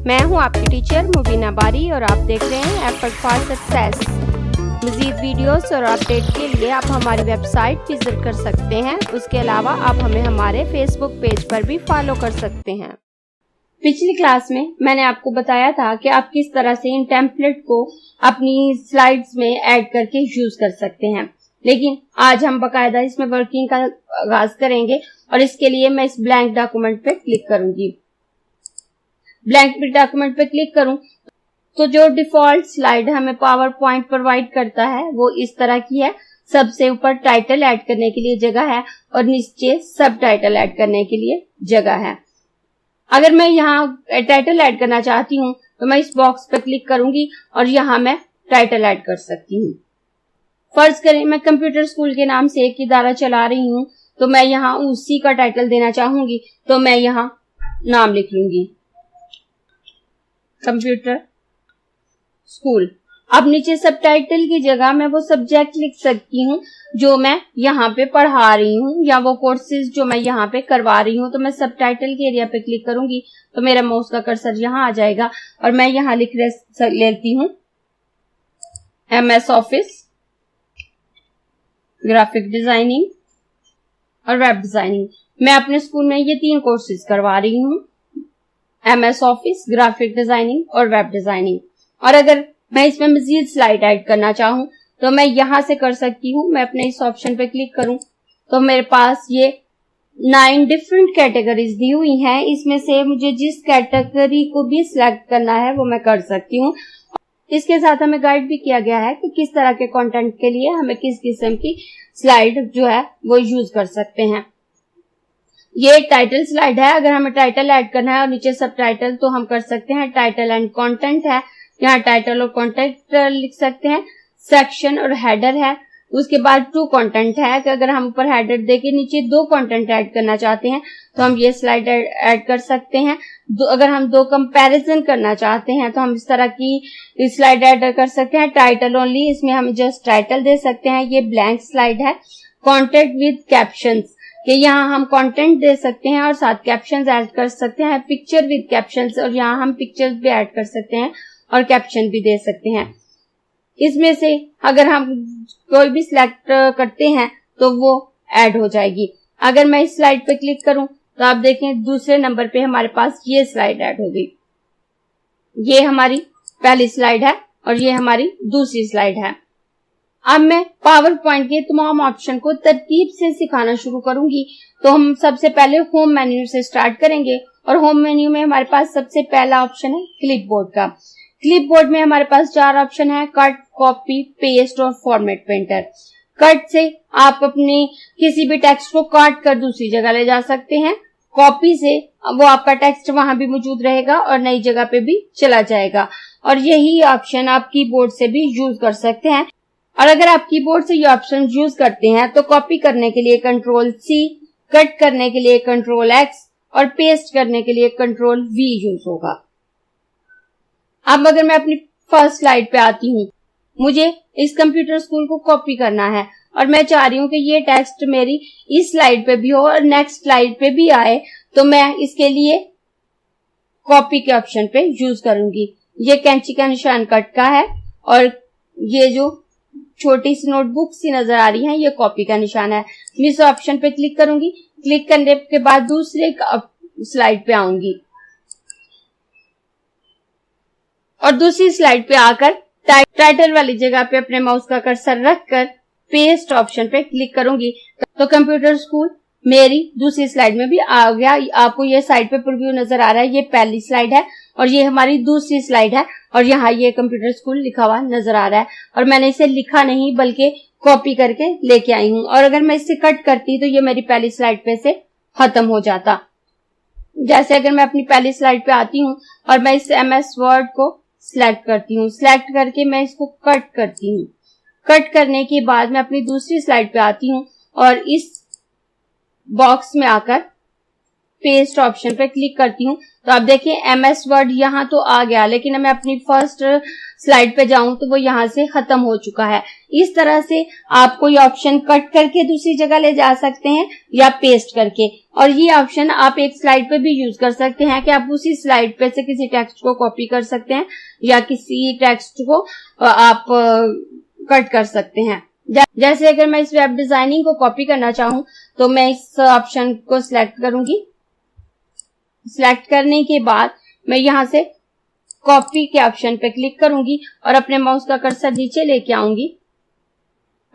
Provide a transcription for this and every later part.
मैं हूं आपकी टीचर मुबीना बारी और आप देख रहे हैं एफर्ट फॉर सक्सेस। मज़ीद वीडियोस और अपडेट के लिए आप हमारी वेबसाइट विजिट कर सकते हैं। उसके अलावा आप हमें हमारे फेसबुक पेज पर भी फॉलो कर सकते हैं। पिछली क्लास में मैंने आपको बताया था कि आप किस तरह से इन टेम्पलेट को अपनी स्लाइड्स में ऐड करके यूज कर सकते हैं, लेकिन आज हम बकायदा इसमें वर्किंग का आगाज करेंगे और इसके लिए मैं इस ब्लैंक डॉक्यूमेंट पे क्लिक करूंगी। ब्लैंक डॉक्यूमेंट पे क्लिक करूं तो जो डिफॉल्ट स्लाइड हमें पावर पॉइंट प्रोवाइड करता है वो इस तरह की है। सबसे ऊपर टाइटल ऐड करने के लिए जगह है और नीचे सब टाइटल ऐड करने के लिए जगह है। अगर मैं यहाँ टाइटल ऐड करना चाहती हूँ तो मैं इस बॉक्स पर क्लिक करूंगी और यहाँ मैं टाइटल ऐड कर सकती हूँ। फर्ज करें मैं कंप्यूटर स्कूल के नाम से एक इदारा चला रही हूँ, तो मैं यहाँ उसी का टाइटल देना चाहूंगी, तो मैं यहाँ नाम लिख लूंगी कंप्यूटर स्कूल। अब नीचे सब टाइटल की जगह मैं वो सब्जेक्ट लिख सकती हूँ जो मैं यहाँ पे पढ़ा रही हूँ या वो कोर्सेज जो मैं यहाँ पे करवा रही हूँ। तो मैं सब टाइटल के एरिया पे क्लिक करूंगी तो मेरा माउस का कर्सर यहाँ आ जाएगा और मैं यहाँ लिख लेती हूँ MS ऑफिस ग्राफिक डिजाइनिंग और वेब डिजाइनिंग। मैं अपने स्कूल में ये 3 कोर्सेज करवा रही हूँ, MS ऑफिस, ग्राफिक डिजाइनिंग और वेब डिजाइनिंग। और अगर मैं इसमें मजीद स्लाइड ऐड करना चाहूँ तो मैं यहाँ से कर सकती हूँ। मैं अपने इस ऑप्शन पे क्लिक करूँ तो मेरे पास ये 9 डिफरेंट कैटेगरीज दी हुई हैं। इसमें से मुझे जिस कैटेगरी को भी सिलेक्ट करना है वो मैं कर सकती हूँ। इसके साथ हमें गाइड भी किया गया है कि किस तरह के कंटेंट के लिए हमें किस किस्म की स्लाइड जो है वो यूज कर सकते हैं। ये टाइटल स्लाइड है। अगर हमें टाइटल ऐड करना है और नीचे सब टाइटल तो हम कर सकते हैं। टाइटल एंड कंटेंट है, यहाँ टाइटल और कंटेंट लिख सकते हैं। सेक्शन और हेडर है। उसके बाद 2 कंटेंट है कि अगर हम ऊपर हेडर देके नीचे 2 कंटेंट ऐड करना चाहते हैं तो हम ये स्लाइड ऐड कर सकते हैं। अगर हम 2 कंपैरिजन करना चाहते हैं तो हम इस तरह की स्लाइड ऐड कर सकते हैं। टाइटल ओनली, इसमें हम जस्ट टाइटल दे सकते हैं। ये ब्लैंक स्लाइड है। कॉन्टेंट विद कैप्शंस कि यहाँ हम कंटेंट दे सकते हैं और साथ कैप्शंस ऐड कर सकते हैं। पिक्चर विद कैप्शंस, और यहाँ हम पिक्चर्स भी ऐड कर सकते हैं और कैप्शन भी दे सकते हैं। इसमें से अगर हम कोई भी सिलेक्ट करते हैं तो वो ऐड हो जाएगी। अगर मैं इस स्लाइड पे क्लिक करूं तो आप देखें दूसरे नंबर पे हमारे पास ये स्लाइड ऐड हो गई। ये हमारी पहली स्लाइड है और ये हमारी दूसरी स्लाइड है। अब मैं पावर पॉइंट के तमाम ऑप्शन को तरतीब से सिखाना शुरू करूंगी। तो हम सबसे पहले होम मेन्यू से स्टार्ट करेंगे और होम मेन्यू में हमारे पास सबसे पहला ऑप्शन है क्लिपबोर्ड का। क्लिपबोर्ड में हमारे पास 4 ऑप्शन है, कट, कॉपी, पेस्ट और फॉर्मेट पेंटर। कट से आप अपने किसी भी टेक्स्ट को काट कर दूसरी जगह ले जा सकते हैं। कॉपी से वो आपका टेक्स्ट वहां भी मौजूद रहेगा और नई जगह पे भी चला जाएगा। और यही ऑप्शन आप कीबोर्ड से भी यूज कर सकते हैं। और अगर आप कीबोर्ड से ये ऑप्शन यूज करते हैं तो कॉपी करने के लिए Ctrl+C, कट करने के लिए Ctrl+X और पेस्ट करने के लिए Ctrl+V यूज होगा। अब अगर मैं अपनी फर्स्ट स्लाइड पे आती हूँ, मुझे इस कंप्यूटर स्कूल को कॉपी करना है और मैं चाह रही हूँ कि ये टेक्स्ट मेरी इस स्लाइड पे भी हो और नेक्स्ट स्लाइड पे भी आए, तो मैं इसके लिए कॉपी के ऑप्शन पे यूज करूंगी। ये कैंची का निशान कट का है और ये जो छोटी सी नोटबुक सी नजर आ रही है ये कॉपी का निशान है। मैं इस ऑप्शन पे क्लिक करूंगी। क्लिक करने के बाद दूसरे स्लाइड पे आऊंगी और दूसरी स्लाइड पे आकर टाइटल वाली जगह पे अपने माउस का कर्सर रखकर पेस्ट ऑप्शन पे क्लिक करूंगी तो कंप्यूटर स्कूल मेरी दूसरी स्लाइड में भी आ गया। आपको ये साइड पे प्रीव्यू नजर आ रहा है। ये पहली स्लाइड है और ये हमारी दूसरी स्लाइड है और यहाँ ये कंप्यूटर स्कूल लिखा हुआ नजर आ रहा है और मैंने इसे लिखा नहीं बल्कि कॉपी करके लेके आई हूँ। और अगर मैं इसे कट करती तो ये मेरी पहली स्लाइड पे से खत्म हो जाता। जैसे अगर मैं अपनी पहली स्लाइड पे आती हूँ और मैं इस MS वर्ड को सिलेक्ट करती हूँ, सिलेक्ट करके मैं इसको कट करती हूँ। कट करने के बाद मैं अपनी दूसरी स्लाइड पे आती हूँ और इस बॉक्स में आकर पेस्ट ऑप्शन पे क्लिक करती हूँ तो आप देखिए MS वर्ड यहाँ तो आ गया, लेकिन मैं अपनी फर्स्ट स्लाइड पे जाऊं तो वो यहाँ से खत्म हो चुका है। इस तरह से आप कोई ऑप्शन कट करके दूसरी जगह ले जा सकते हैं या पेस्ट करके, और ये ऑप्शन आप एक स्लाइड पे भी यूज कर सकते हैं कि आप उसी स्लाइड पे से किसी टेक्स्ट को कॉपी कर सकते हैं या किसी टेक्स्ट को आप कट कर सकते हैं। जैसे अगर मैं इस वेब डिजाइनिंग को कॉपी करना चाहूं तो मैं इस ऑप्शन को सिलेक्ट करूंगी। सिलेक्ट करने के बाद मैं यहां से कॉपी के ऑप्शन पे क्लिक करूंगी और अपने माउस का कर्सर नीचे लेके आऊंगी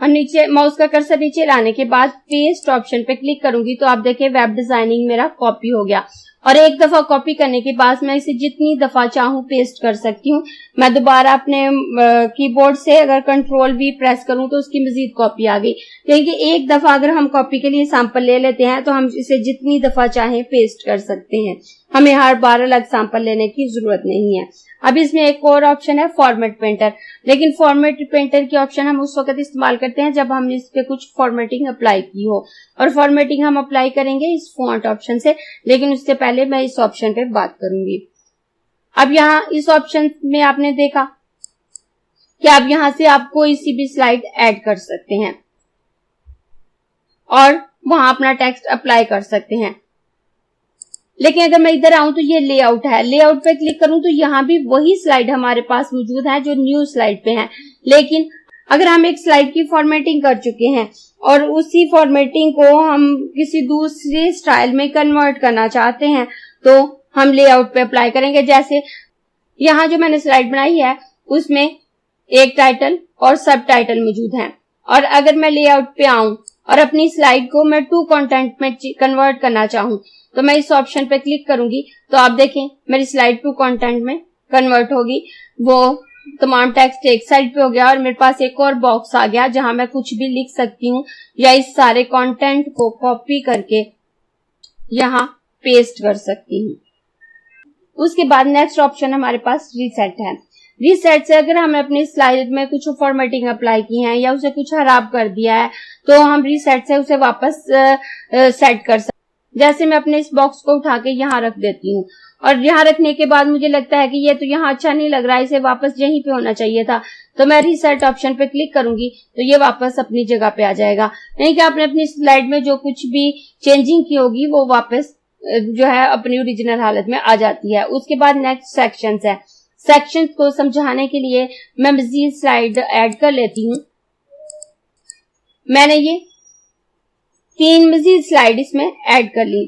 और नीचे माउस का कर्सर नीचे लाने के बाद पेस्ट ऑप्शन पे क्लिक करूंगी तो आप देखिए वेब डिजाइनिंग मेरा कॉपी हो गया। और एक दफा कॉपी करने के बाद मैं इसे जितनी दफा चाहूं पेस्ट कर सकती हूँ। मैं दोबारा अपने कीबोर्ड से अगर Ctrl+V प्रेस करूं तो उसकी मजीद कॉपी आ गई, क्योंकि एक दफा अगर हम कॉपी के लिए सैंपल ले लेते हैं तो हम इसे जितनी दफा चाहें पेस्ट कर सकते हैं, हमें हर बार अलग सैंपल लेने की जरूरत नहीं है। अब इसमें एक और ऑप्शन है फॉर्मेट पेंटर, लेकिन फॉर्मेट पेंटर की ऑप्शन हम उस वक्त इस्तेमाल करते हैं जब हमने इस पे कुछ फॉर्मेटिंग अप्लाई की हो, और फॉर्मेटिंग हम अप्लाई करेंगे इस फॉन्ट ऑप्शन से, लेकिन उससे पहले मैं इस ऑप्शन पे बात करूंगी। अब यहाँ इस ऑप्शन में आपने देखा कि आप यहाँ से आप कोई सी भी स्लाइड ऐड कर सकते हैं और वहां अपना टेक्स्ट अप्लाई कर सकते हैं। लेकिन अगर मैं इधर आऊं तो ये लेआउट है, लेआउट पे क्लिक करूं तो यहाँ भी वही स्लाइड हमारे पास मौजूद है जो न्यू स्लाइड पे है। लेकिन अगर हम एक स्लाइड की फॉर्मेटिंग कर चुके हैं और उसी फॉर्मेटिंग को हम किसी दूसरे स्टाइल में कन्वर्ट करना चाहते हैं तो हम लेआउट पे अप्लाई करेंगे। जैसे यहाँ जो मैंने स्लाइड बनाई है उसमें एक टाइटल और सब टाइटल मौजूद हैं, और अगर मैं लेआउट पे आऊं और अपनी स्लाइड को मैं टू कंटेंट में कन्वर्ट करना चाहूं तो मैं इस ऑप्शन पे क्लिक करूंगी तो आप देखें मेरी स्लाइड टू कंटेंट में कन्वर्ट होगी। वो तमाम टेक्स्ट एक साइड पे हो गया और मेरे पास एक और बॉक्स आ गया जहां मैं कुछ भी लिख सकती हूँ या इस सारे कंटेंट को कॉपी करके यहाँ पेस्ट कर सकती हूँ। उसके बाद नेक्स्ट ऑप्शन हमारे पास रीसेट है। रीसेट से अगर हमने अपनी स्लाइड में कुछ फॉर्मेटिंग अप्लाई की है या उसे कुछ खराब कर दिया है तो हम रीसेट से उसे वापस सेट कर सकते। जैसे मैं अपने इस बॉक्स को उठा के यहाँ रख देती हूँ और यहाँ रखने के बाद मुझे लगता है कि ये तो यहाँ अच्छा नहीं लग रहा है, इसे वापस यहीं पे होना चाहिए था, तो मैं रीसेट ऑप्शन पे क्लिक करूंगी तो ये वापस अपनी जगह पे आ जाएगा। नहीं कि आपने अपनी स्लाइड में जो कुछ भी चेंजिंग की होगी वो वापस जो है अपनी ओरिजिनल हालत में आ जाती है। उसके बाद नेक्स्ट सेक्शंस है। सेक्शंस को समझाने के लिए मैं मजीद स्लाइड ऐड कर लेती हूँ। मैंने ये 3 मजीद स्लाइड इसमें ऐड कर ली।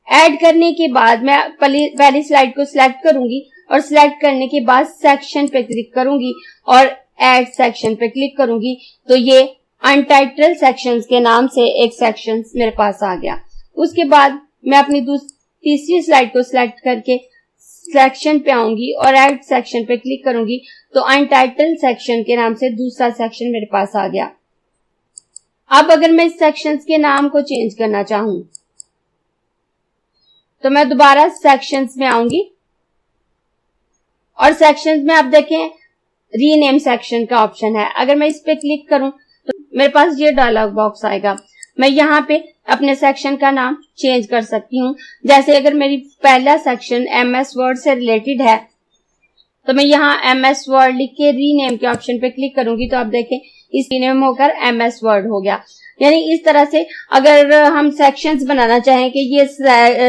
ऐड करने के बाद मैं पहली स्लाइड को सिलेक्ट करूंगी और सिलेक्ट करने के बाद सेक्शन पे क्लिक करूंगी और ऐड सेक्शन पे क्लिक करूंगी तो ये अनटाइटल्ड सेक्शंस के नाम से एक सेक्शन मेरे पास आ गया। उसके बाद मैं अपनी तीसरी स्लाइड को सिलेक्ट करके सेक्शन पे आऊंगी और ऐड सेक्शन पे क्लिक करूंगी तो अनटाइटल्ड सेक्शन के नाम से दूसरा सेक्शन मेरे पास आ गया। अब अगर मैं इस सेक्शंस के नाम को चेंज करना चाहूं तो मैं दोबारा सेक्शंस में आऊंगी और सेक्शंस में आप देखें रीनेम सेक्शन का ऑप्शन है। अगर मैं इस पे क्लिक करूं तो मेरे पास ये डायलॉग बॉक्स आएगा। मैं यहाँ पे अपने सेक्शन का नाम चेंज कर सकती हूँ। जैसे अगर मेरी पहला सेक्शन MS वर्ड से रिलेटेड है तो मैं यहाँ MS वर्ड लिख के रीनेम के ऑप्शन पे क्लिक करूंगी तो आप देखें इस रीनेम होकर MS वर्ड हो गया। यानी इस तरह से अगर हम सेक्शंस बनाना चाहें कि ये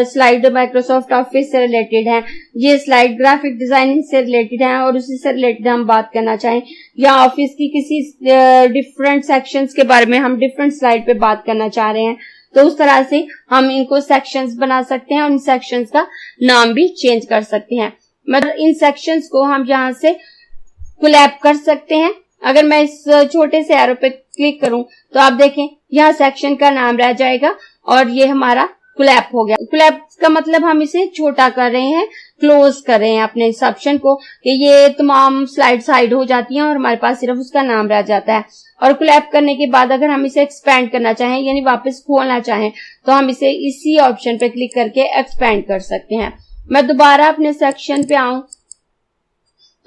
स्लाइड माइक्रोसॉफ्ट ऑफिस से रिलेटेड है, ये स्लाइड ग्राफिक डिजाइनिंग से रिलेटेड है और उसी से रिलेटेड हम बात करना चाहें, या ऑफिस की किसी डिफरेंट सेक्शंस के बारे में हम डिफरेंट स्लाइड पे बात करना चाह रहे हैं तो उस तरह से हम इनको सेक्शंस बना सकते हैं और इन सेक्शंस का नाम भी चेंज कर सकते हैं। मतलब इन सेक्शंस को हम यहाँ से कोलैब कर सकते हैं। अगर मैं इस छोटे से एरो पे क्लिक करूं तो आप देखें यहाँ सेक्शन का नाम रह जाएगा और ये हमारा कोलैब हो गया। कोलैब का मतलब हम इसे छोटा कर रहे हैं, क्लोज कर रहे हैं अपने इस ऑप्शन को कि ये तमाम स्लाइड साइड हो जाती हैं और हमारे पास सिर्फ उसका नाम रह जाता है। और कोलैब करने के बाद अगर हम इसे एक्सपेंड करना चाहें यानी वापस खोलना चाहें तो हम इसे इसी ऑप्शन पे क्लिक करके एक्सपेंड कर सकते हैं। मैं दोबारा अपने सेक्शन पे आऊं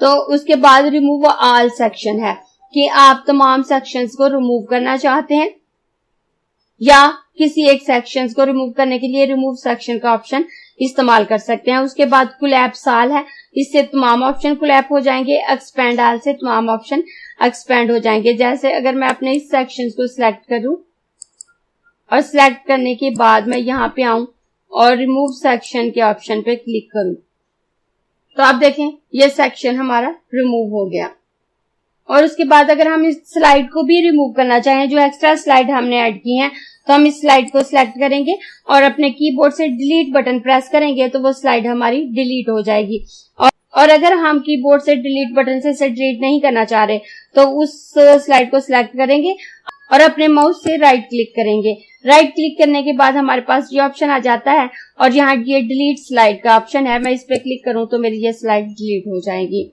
तो उसके बाद रिमूव ऑल सेक्शन है कि आप तमाम सेक्शंस को रिमूव करना चाहते हैं या किसी एक सेक्शन को रिमूव करने के लिए रिमूव सेक्शन का ऑप्शन इस्तेमाल कर सकते हैं। उसके बाद कोलैप साल है, इससे तमाम ऑप्शन कोलैप हो जाएंगे। एक्सपेंड आल से तमाम ऑप्शन एक्सपेंड हो जाएंगे। जैसे अगर मैं अपने इस सेक्शन को सिलेक्ट करूं और सिलेक्ट करने के बाद मैं यहाँ पे आऊं और रिमूव सेक्शन के ऑप्शन पे क्लिक करूं तो आप देखें ये सेक्शन हमारा रिमूव हो गया। और उसके बाद अगर हम इस स्लाइड को भी रिमूव करना चाहें, जो एक्स्ट्रा स्लाइड हमने ऐड की हैं, तो हम इस स्लाइड को सिलेक्ट करेंगे और अपने कीबोर्ड से डिलीट बटन प्रेस करेंगे तो वो स्लाइड हमारी डिलीट हो जाएगी। और अगर हम कीबोर्ड से डिलीट बटन से इसे डिलीट नहीं करना चाह रहे तो उस स्लाइड को सिलेक्ट करेंगे और अपने माउस से राइट क्लिक करेंगे। राइट क्लिक करने के बाद हमारे पास ये ऑप्शन आ जाता है और यहाँ ये डिलीट स्लाइड का ऑप्शन है, मैं इस पे क्लिक करूं तो मेरी ये स्लाइड डिलीट हो जाएगी।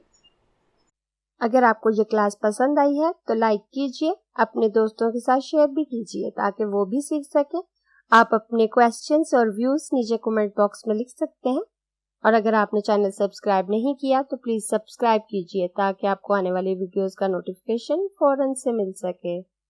अगर आपको ये क्लास पसंद आई है तो लाइक कीजिए, अपने दोस्तों के साथ शेयर भी कीजिए ताकि वो भी सीख सके। आप अपने क्वेश्चंस और व्यूज नीचे कमेंट बॉक्स में लिख सकते हैं। और अगर आपने चैनल सब्सक्राइब नहीं किया तो प्लीज सब्सक्राइब कीजिए ताकि आपको आने वाली वीडियोस का नोटिफिकेशन फौरन से मिल सके।